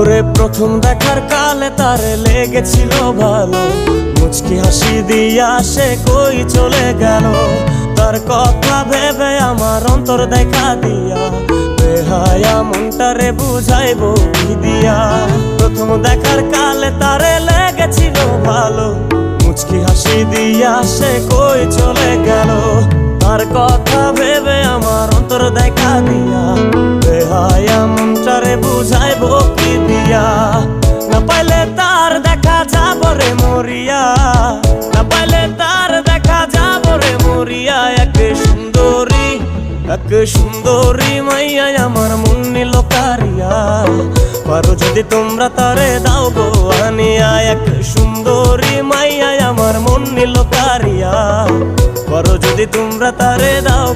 ওরে প্রথম দেখার কালে তারে লেগেছিল ভালো, মুচকি হাসি দিয়া সে কই চলে গেল। তার কথা ভেবে আমার অন্তর দেখা দিয়া, বেহায়া মনটারে বুঝাইবো কি দিয়া। প্রথম দেখার কালে তারে লেগেছিল ভালো, মুচকি হাসি দিয়া সে কই চলে গেল। তার কথা ভেবে আমার অন্তর দেখা দিয়া, বেহায়া মনটারে বুঝাইবো কি দিয়া। না পাইলে তার দেখা যাব রে মরিয়া, না পাইলে তার দেখা যাব রে মরিয়া। এক সুন্দরী মাইয়া আমার মন নিল কারিয়া, পারো যদি তোমরা তারে দাও গো আনিয়া। এক সুন্দরী মাইয়া আমার মন নিল কারিয়া, পারো যদি তোমরা তারে দাও।